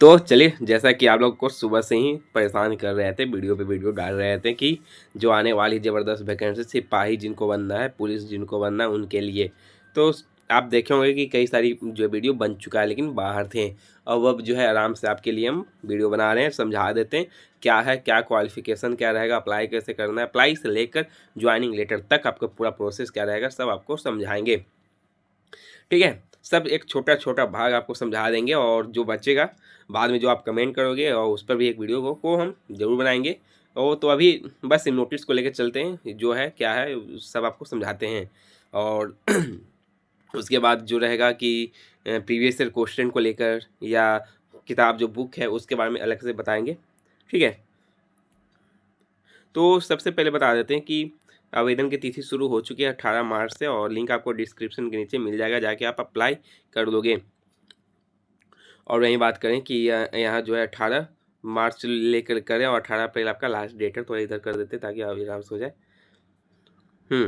तो चलिए, जैसा कि आप लोग को सुबह से ही परेशान कर रहे थे, वीडियो पे वीडियो डाल रहे थे कि जो आने वाली ज़बरदस्त वैकेंसी सिपाही जिनको बनना है, पुलिस जिनको बनना है उनके लिए। तो आप देखे होंगे कि कई सारी जो वीडियो बन चुका है, लेकिन बाहर थे। अब जो है आराम से आपके लिए हम वीडियो बना रहे हैं, समझा देते हैं क्या है, क्या क्वालिफ़िकेशन क्या रहेगा, अप्लाई कैसे करना है, अप्लाई से लेकर जॉइनिंग लेटर तक आपका पूरा प्रोसेस क्या रहेगा, सब आपको समझाएँगे। ठीक है? सब एक छोटा-छोटा भाग आपको समझा देंगे, और जो बचेगा बाद में जो आप कमेंट करोगे और उस पर भी एक वीडियो को हम ज़रूर बनाएँगे। तो अभी बस नोटिस को लेके चलते हैं, जो है क्या है सब आपको समझाते हैं। और उसके बाद जो रहेगा कि प्रीवियस ईयर क्वेश्चन को लेकर या किताब जो बुक है उसके बारे में अलग से बताएँगे। ठीक है? तो सबसे पहले बता देते हैं कि आवेदन की तिथि शुरू हो चुकी है 18 मार्च से, और लिंक आपको डिस्क्रिप्शन के नीचे मिल जाएगा, जाके आप अप्लाई कर दोगे। और वहीं बात करें कि यहाँ जो है 18 मार्च लेकर करें, और 18 अप्रैल आपका लास्ट डेट है। थोड़ा इधर कर देते हैं ताकि आराम से हो जाए।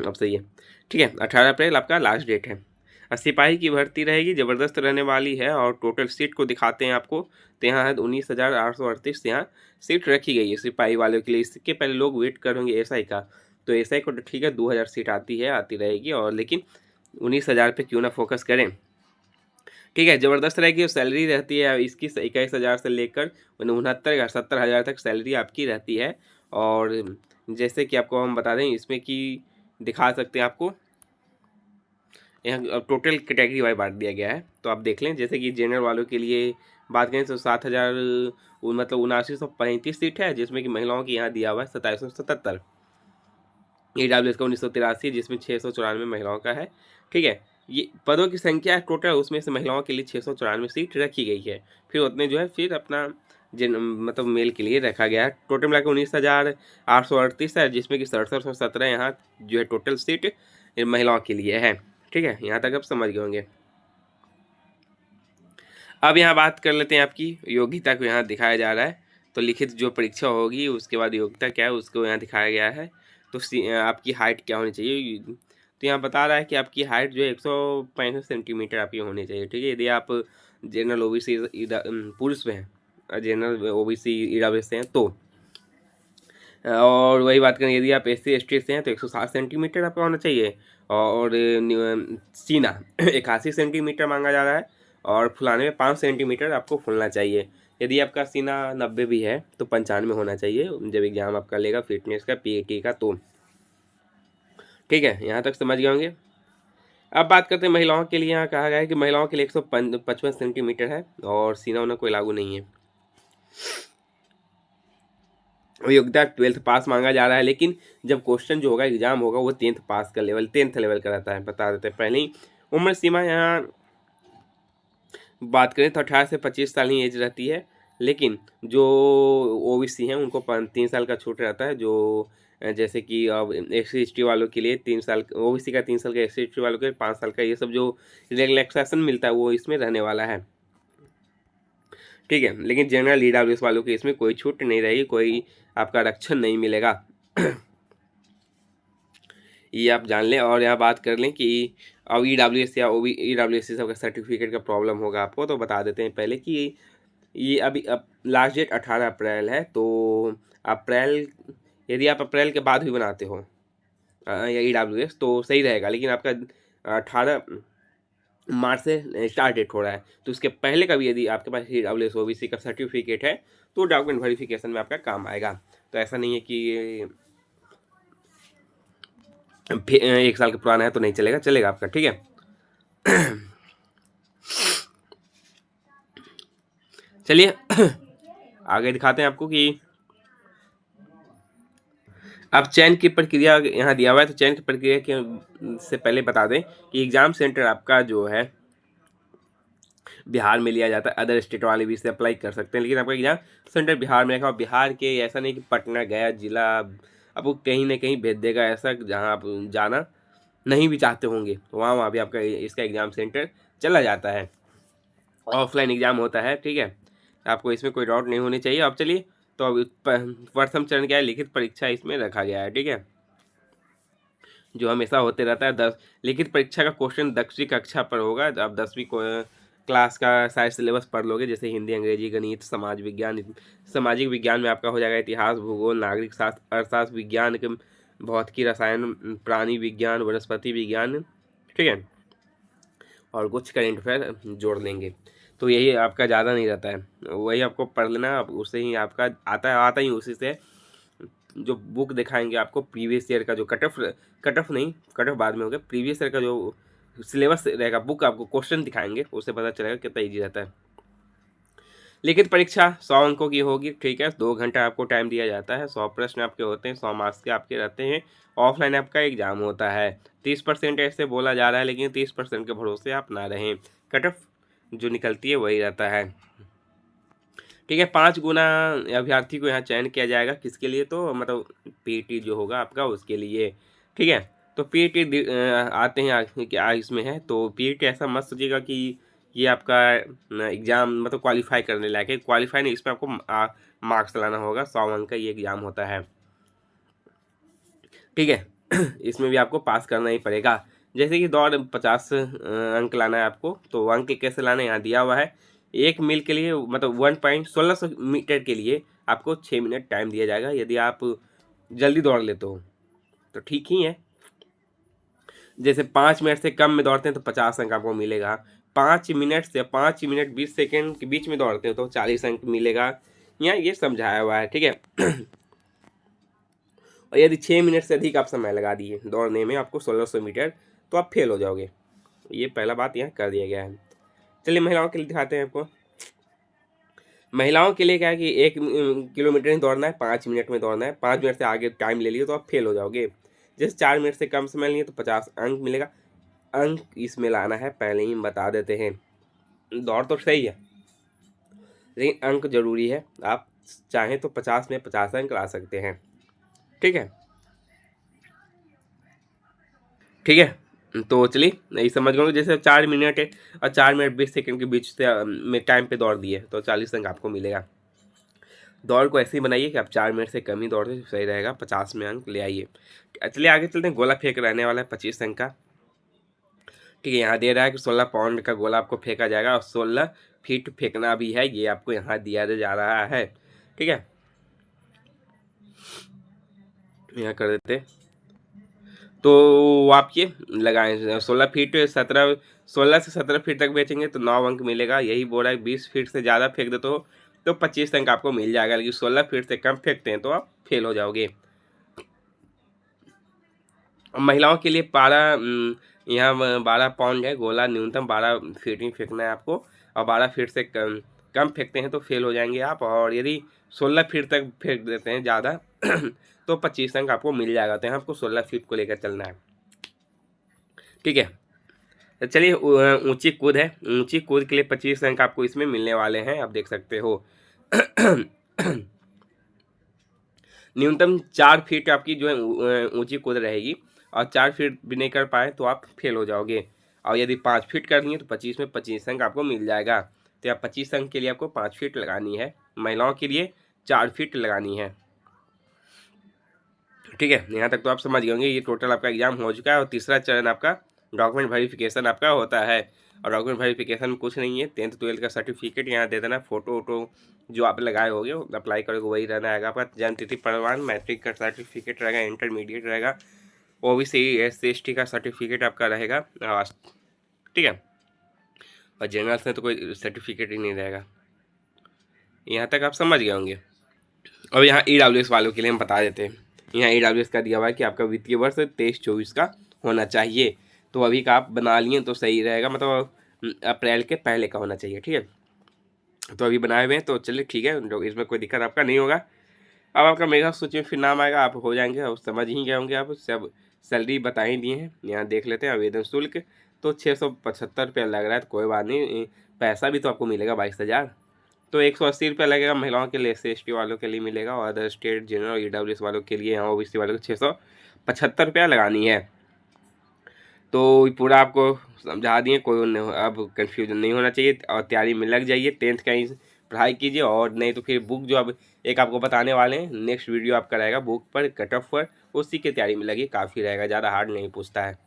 अब सही है। ठीक है, 18 अप्रैल आपका लास्ट डेट है। सिपाही की भर्ती रहेगी, ज़बरदस्त रहने वाली है। और टोटल सीट को दिखाते हैं आपको, तो यहाँ है 19,838 यहाँ सीट रखी गई है सिपाही वालों के लिए। इसके पहले लोग वेट करेंगे एसआई का, तो एसआई को तो ठीक है 2,000 सीट आती है, आती रहेगी, और लेकिन 19,000 पे क्यों ना फोकस करें। ठीक है, ज़बरदस्त रहेगी। सैलरी रहती है इसकी 21,000 से लेकर 69 70,000 तक सैलरी आपकी रहती है। और जैसे कि आपको हम बता दें इसमें कि दिखा सकते हैं आपको, यहाँ टोटल कैटेगरी वाइज बांट दिया गया है, तो आप देख लें। जैसे कि जनरल वालों के लिए बात करें तो 7,000 मतलब 7935 सीट है, जिसमें कि महिलाओं की यहाँ दिया हुआ है 2777। EWS का 1983 जिसमें 694 महिलाओं का है। ठीक है, ये पदों की संख्या है टोटल, उसमें से महिलाओं के लिए 694 सीट रखी गई है। फिर उतने जो है फिर अपना जिन मतलब मेल के लिए रखा गया है। टोटल मिलाकर 19,838 है, जिसमें कि 6717 यहाँ जो है टोटल सीट ये महिलाओं के लिए है। ठीक है, यहाँ तक आप समझ गए होंगे। अब यहाँ बात कर लेते हैं आपकी योग्यता को, यहाँ दिखाया जा रहा है। तो लिखित जो परीक्षा होगी उसके बाद योग्यता क्या है उसको यहाँ दिखाया गया है। तो आपकी हाइट क्या होनी चाहिए, तो यहाँ बता रहा है कि आपकी हाइट जो है 165 सेंटीमीटर आपकी होनी चाहिए। ठीक है, यदि आप जनरल ओबीसी पुरुष में हैं, जनरल ओबीसी ईडब्ल्यूएस से हैं तो। और वही बात करें यदि आप SC ST से हैं तो 160 सेंटीमीटर आपका होना चाहिए। और सीना 81 सेंटीमीटर मांगा जा रहा है, और फुलाने में 5 सेंटीमीटर आपको फूलना चाहिए। यदि आपका सीना 90 भी है तो 95 होना चाहिए जब एग्ज़ाम आपका लेगा फिटनेस का PAT का तो। ठीक है, यहाँ तक समझ गए होंगे। अब बात करते हैं महिलाओं के लिए। यहाँ कहा गया है कि महिलाओं के लिए 155 सेंटीमीटर है, और सीना उन्हें कोई लागू नहीं है। योग्यता 12th पास मांगा जा रहा है, लेकिन जब क्वेश्चन जो होगा एग्जाम होगा वो 10th पास का लेवल 10th लेवल का रहता है, बता देते हैं पहले ही। उम्र सीमा यहाँ बात करें तो 18 से 25 साल ही एज रहती है, लेकिन जो ओबीसी हैं उनको 3 साल का छूट रहता है। जो जैसे कि अब SC ST वालों के लिए 3 साल, ओबीसी का 3 साल का, SC ST वालों के 5 साल का, ये सब जो रिलैक्सेशन मिलता है वो इसमें रहने वाला है। ठीक है, लेकिन जनरल EWS वालों के इसमें कोई छूट नहीं रहेगी, कोई आपका आरक्षण नहीं मिलेगा। ये आप जान लें। और यहाँ बात कर लें कि अब EWS या EWS सबका सर्टिफिकेट का प्रॉब्लम होगा आपको, तो बता देते हैं पहले कि ये अभी अब लास्ट डेट 18 अप्रैल है। तो अप्रैल, यदि आप अप्रैल के बाद भी बनाते हो या EWS तो सही रहेगा, लेकिन आपका 18 मार्च से स्टार्ट डेट हो रहा है, तो उसके पहले का भी यदि आपके पास EWS OBC का सर्टिफिकेट है तो डॉक्यूमेंट वेरिफिकेशन में आपका काम आएगा। तो ऐसा नहीं है कि फिर 1 साल का पुराना है तो नहीं चलेगा, चलेगा आपका। ठीक है, चलिए आगे दिखाते हैं आपको कि अब चयन की प्रक्रिया यहाँ दिया हुआ है। तो चयन की प्रक्रिया के से पहले बता दें कि एग्ज़ाम सेंटर आपका जो है बिहार में लिया जाता है। अदर स्टेट वाले भी इसे अप्लाई कर सकते हैं, लेकिन आपका एग्जाम सेंटर बिहार में रखा। बिहार के ऐसा नहीं कि पटना गया जिला आपको कहीं ना कहीं भेज देगा, ऐसा जहाँ आप जाना नहीं भी चाहते होंगे तो वहाँ वहाँ भी आपका इसका एग्ज़ाम सेंटर चला जाता है। ऑफलाइन एग्ज़ाम होता है। ठीक है, आपको इसमें कोई डाउट नहीं होनी चाहिए। अब चलिए, तो अब प्रथम चरण क्या है, लिखित परीक्षा इसमें रखा गया है। ठीक है, जो हमेशा होते रहता है। लिखित परीक्षा का क्वेश्चन 10वीं कक्षा पर होगा। आप 10वीं क्लास का सारे सिलेबस पढ़ लोगे, जैसे हिंदी, अंग्रेजी, गणित, समाज विज्ञान। सामाजिक विज्ञान में आपका हो जाएगा इतिहास, भूगोल, नागरिक शास्त्र, अर्थशास्त्र, विज्ञान के भौतिकी, रसायन, प्राणी विज्ञान, वनस्पति विज्ञान, ठीक है, और कुछ करेंट अफेयर जोड़ लेंगे। तो यही आपका ज़्यादा नहीं रहता है, वही आपको पढ़ लेना, उससे ही आपका आता ही उसी से। जो बुक दिखाएंगे आपको प्रीवियस ईयर का, जो कट ऑफ नहीं, कट ऑफ बाद में हो गया, प्रीवियस ईयर का जो सिलेबस रहेगा, बुक आपको क्वेश्चन दिखाएंगे, उससे पता चलेगा कितना ईजी रहता है। लिखित परीक्षा 100 अंकों की होगी, ठीक है, 2 घंटा आपको टाइम दिया जाता है, 100 प्रश्न आपके होते हैं, 100 मार्क्स के आपके रहते हैं। ऑफलाइन आपका एग्जाम होता है, 30% ऐसे बोला जा रहा है, लेकिन 30% के भरोसे आप ना रहें, कट ऑफ जो निकलती है वही रहता है, ठीक है। 5 गुना अभ्यर्थी को यहाँ चयन किया जाएगा, किसके लिए, तो मतलब पीटी जो होगा आपका उसके लिए, ठीक है। तो पीटी आते हैं क्या इसमें है, तो पीटी ऐसा मत सोचिएगा कि ये आपका एग्ज़ाम मतलब क्वालिफाई करने लायक है, क्वालिफाई नहीं, इसमें आपको मार्क्स लाना होगा, 100 अंक का ये एग्ज़ाम होता है, ठीक है। इसमें भी आपको पास करना ही पड़ेगा। जैसे कि दौड़ 50 अंक लाना है आपको, तो अंक कैसे लाना है यहाँ दिया हुआ है। 1 मील के लिए मतलब 1.1600 मीटर के लिए आपको 6 मिनट टाइम दिया जाएगा, यदि आप जल्दी दौड़ लेते हो तो ठीक ही है। जैसे 5 मिनट से कम में दौड़ते हैं तो 50 अंक आपको मिलेगा, 5 मिनट से 5 मिनट 20 सेकेंड के बीच में दौड़ते हो तो 40 अंक मिलेगा, यहाँ ये समझाया हुआ है, ठीक है। और यदि 6 मिनट से अधिक आप समय लगा दिए दौड़ने में आपको 1600 मीटर, तो आप फेल हो जाओगे, ये पहला बात यहाँ कर दिया गया है। चलिए महिलाओं के लिए दिखाते हैं आपको। महिलाओं के लिए क्या है कि 1 किलोमीटर ही दौड़ना है, 5 मिनट में दौड़ना है, 5 मिनट से आगे टाइम ले लिए तो आप फेल हो जाओगे। जैसे 4 मिनट से कम समय लिए तो 50 अंक मिलेगा, अंक इसमें लाना है पहले ही बता देते हैं। दौड़ तो सही है लेकिन अंक जरूरी है, आप चाहें तो 50 में 50 अंक ला सकते हैं, ठीक है, ठीक है। तो चलिए नहीं समझ गए, जैसे 4 मिनट है और 4 मिनट 20 सेकंड के बीच से में टाइम पे दौड़ दिए तो 40 अंक आपको मिलेगा। दौड़ को ऐसे ही बनाइए कि आप 4 मिनट से कम ही दौड़े तो सही रहेगा, 50 में अंक ले आइए। चलिए आगे चलते हैं। गोला फेंक रहने वाला है 25 अंक का, ठीक है। यहाँ दे रहा है कि 16 पाउंड का गोला आपको फेंका जाएगा और 16 फीट फेंकना भी है, ये आपको यहाँ दिया जा रहा है, ठीक है। यहाँ कर देते तो आप ये लगाएं 16 फीट 16 से 17 फीट तक बेचेंगे तो 9 अंक मिलेगा, यही बोल रहा है 20 फीट से ज़्यादा फेंक दे तो 25 अंक आपको मिल जाएगा, लेकिन 16 फीट से कम फेंकते हैं तो आप फेल हो जाओगे। महिलाओं के लिए 12 यहाँ 12 पाउंड है गोला, न्यूनतम 12 फीट ही फेंकना है आपको, और 12 फीट से कम फेंकते हैं तो फेल हो जाएंगे आप, और यदि 16 फीट तक फेंक देते हैं ज़्यादा तो 25 अंक आपको मिल जाएगा। तो यहाँ आपको 16 फीट को लेकर चलना है, ठीक है। तो चलिए ऊंची कूद है, ऊंची कूद के लिए 25 अंक आपको इसमें मिलने वाले हैं, आप देख सकते हो। न्यूनतम 4 फीट आपकी जो है ऊंची कूद रहेगी, और 4 फीट भी नहीं कर पाए तो आप फेल हो जाओगे, और यदि 5 फीट करनी है तो 25 में 25 अंक आपको मिल जाएगा। तो आप 25 अंक के लिए आपको 5 फीट लगानी है, महिलाओं के लिए 4 फीट लगानी है, ठीक है। यहाँ तक तो आप समझ गए होंगे। ये टोटल आपका एग्जाम हो चुका है, और तीसरा चरण आपका डॉक्यूमेंट वेरिफिकेशन आपका होता है, और डॉक्यूमेंट वेरिफिकेशन में कुछ नहीं है, 10th 12th का सर्टिफिकेट यहाँ दे देना, फोटो वोटो जो आप लगाए होगे अप्लाई करोगे वही रहना है आपका, जन्म तिथि प्रमाण, मैट्रिक का सर्टिफिकेट रहेगा, इंटरमीडिएट रहेगा, OBC SC/ST का सर्टिफिकेट आपका रहेगा, ठीक है। और जनरल्स में तो कोई सर्टिफिकेट ही नहीं रहेगा। यहाँ तक आप समझ गए होंगे। अब यहाँ EWS वालों के लिए हम बता देते हैं। यहाँ EWS का दिया हुआ है कि आपका वित्तीय वर्ष 23-24 का होना चाहिए, तो अभी का आप बना लिए तो सही रहेगा, मतलब अप्रैल के पहले का होना चाहिए, ठीक है। तो अभी बनाए हुए हैं तो चलिए ठीक है, इसमें कोई दिक्कत आपका नहीं होगा। अब आपका मेगा सूची में फिर नाम आएगा, आप हो जाएंगे, और समझ ही गए होंगे, आप सब सैलरी बता ही दिए हैं। यहाँ देख लेते हैं आवेदन शुल्क, तो 675 रुपया लग रहा है, तो कोई बात नहीं, पैसा भी तो आपको मिलेगा 22,000, तो 180 रुपया लगेगा महिलाओं के लिए, SC/ST वालों के लिए मिलेगा, और अदर स्टेट जनरल EWS वालों के लिए, यहाँ OBC वालों को 675 रुपया लगानी है। तो पूरा आपको समझा दिए, कोई अब कन्फ्यूजन नहीं होना चाहिए, और तैयारी में लग जाइए, 10th का ही पढ़ाई कीजिए, और नहीं तो फिर बुक जो अब एक आपको बताने वाले हैं, नेक्स्ट वीडियो आपका रहेगा बुक पर, कट ऑफ पर, उसी की तैयारी में लगी, काफ़ी रहेगा, ज़्यादा हार्ड नहीं पूछता है।